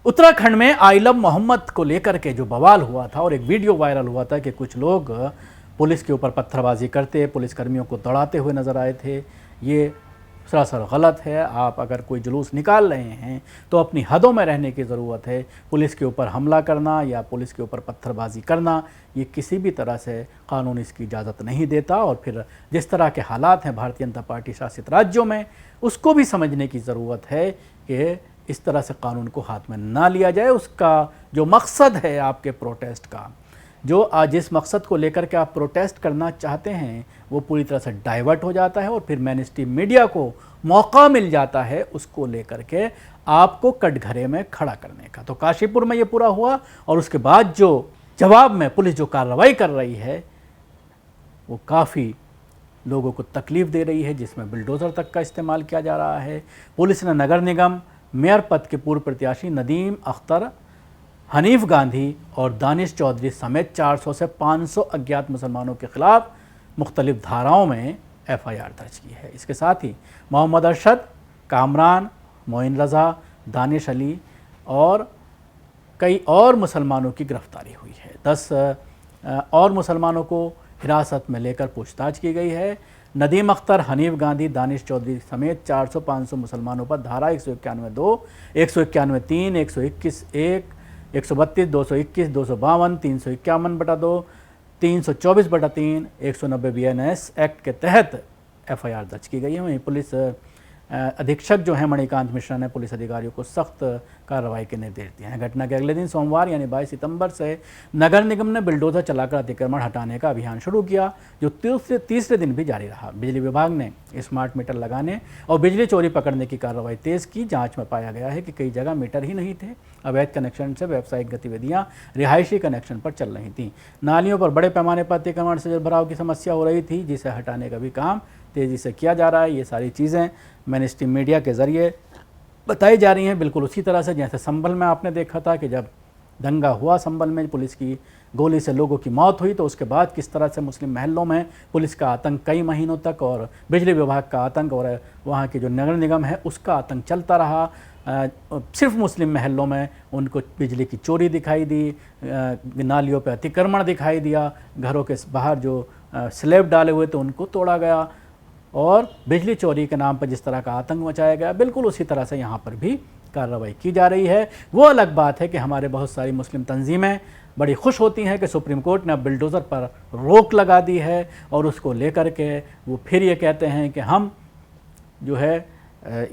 उत्तराखंड में आइलम मोहम्मद को लेकर के जो बवाल हुआ था और एक वीडियो वायरल हुआ था कि कुछ लोग पुलिस के ऊपर पत्थरबाजी करते, पुलिसकर्मियों को दौड़ाते हुए नजर आए थे, ये सरासर गलत है। आप अगर कोई जुलूस निकाल रहे हैं तो अपनी हदों में रहने की ज़रूरत है। पुलिस के ऊपर हमला करना या पुलिस के ऊपर पत्थरबाजी करना, ये किसी भी तरह से कानून इसकी इजाज़त नहीं देता। और फिर जिस तरह के हालात हैं भारतीय जनता पार्टी शासित राज्यों में, उसको भी समझने की ज़रूरत है कि इस तरह से कानून को हाथ में ना लिया जाए। उसका जो मकसद है आपके प्रोटेस्ट का, जो आज जिस मकसद को लेकर के आप प्रोटेस्ट करना चाहते हैं, वो पूरी तरह से डाइवर्ट हो जाता है और फिर मेन स्ट्रीम मीडिया को मौका मिल जाता है उसको लेकर के आपको कटघरे में खड़ा करने का। तो काशीपुर में ये पूरा हुआ और उसके बाद जो जवाब में पुलिस जो कार्रवाई कर रही है वो काफ़ी लोगों को तकलीफ़ दे रही है, जिसमें बुलडोज़र तक का इस्तेमाल किया जा रहा है। पुलिस ने नगर निगम मेयर पद के पूर्व प्रत्याशी नदीम अख्तर, हनीफ गांधी और दानिश चौधरी समेत 400 से 500 अज्ञात मुसलमानों के खिलाफ मुख्तलिफ धाराओं में FIR दर्ज की है। इसके साथ ही मोहम्मद अरशद, कामरान, मोइन रज़ा, दानिश अली और कई और मुसलमानों की गिरफ्तारी हुई है। 10 और मुसलमानों को हिरासत में लेकर पूछताछ की गई है। नदीम अख्तर, हनीफ गांधी, दानिश चौधरी समेत 400-500 मुसलमानों पर धारा 191(2), 191(3), 121(1), 132, 221, 252, 351/2, 324/3, 190 BNS एक्ट के तहत FIR दर्ज की गई है। वहीं पुलिस अधीक्षक जो हैं मणिकांत मिश्रा ने पुलिस अधिकारियों को सख्त कार्रवाई के निर्देश दिए हैं। घटना के अगले दिन सोमवार यानी 22 सितंबर से नगर निगम ने बुलडोजर चलाकर अतिक्रमण हटाने का अभियान शुरू किया, जो तीसरे दिन भी जारी रहा। बिजली विभाग ने स्मार्ट मीटर लगाने और बिजली चोरी पकड़ने की कार्रवाई तेज की। जांच में पाया गया है कि कई जगह मीटर ही नहीं थे। अवैध कनेक्शन से व्यावसायिक गतिविधियां रिहायशी कनेक्शन पर चल रही थीं। नालियों पर बड़े पैमाने पर अतिक्रमण से जलभराव की समस्या हो रही थी, जिसे हटाने का भी काम तेज़ी से किया जा रहा है। ये सारी चीज़ें मेन स्ट्रीम मीडिया के ज़रिए बताई जा रही हैं, बिल्कुल उसी तरह से जैसे संभल में आपने देखा था कि जब दंगा हुआ, संभल में पुलिस की गोली से लोगों की मौत हुई, तो उसके बाद किस तरह से मुस्लिम महलों में पुलिस का आतंक कई महीनों तक और बिजली विभाग का आतंक और वहाँ की जो नगर निगम है उसका आतंक चलता रहा। सिर्फ मुस्लिम महलों में उनको बिजली की चोरी दिखाई दी, नालियों पे अतिक्रमण दिखाई दिया, घरों के बाहर जो स्लैब डाले हुए थे उनको तोड़ा गया और बिजली चोरी के नाम पर जिस तरह का आतंक मचाया गया, बिल्कुल उसी तरह से यहाँ पर भी कार्रवाई की जा रही है। वो अलग बात है कि हमारे बहुत सारी मुस्लिम तंजीमें बड़ी खुश होती हैं कि सुप्रीम कोर्ट ने अब बुलडोज़र पर रोक लगा दी है और उसको लेकर के वो फिर ये कहते हैं कि हम जो है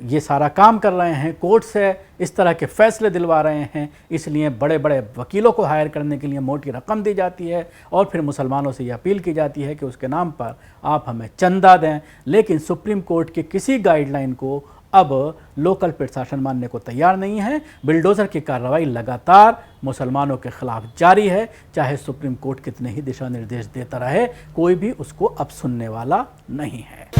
ये सारा काम कर रहे हैं, कोर्ट से इस तरह के फैसले दिलवा रहे हैं, इसलिए बड़े बड़े वकीलों को हायर करने के लिए मोटी रकम दी जाती है और फिर मुसलमानों से ये अपील की जाती है कि उसके नाम पर आप हमें चंदा दें। लेकिन सुप्रीम कोर्ट की किसी गाइडलाइन को अब लोकल प्रशासन मानने को तैयार नहीं है। बुलडोज़र की कार्रवाई लगातार मुसलमानों के खिलाफ जारी है, चाहे सुप्रीम कोर्ट कितने ही दिशा निर्देश देता रहे, कोई भी उसको अब सुनने वाला नहीं है।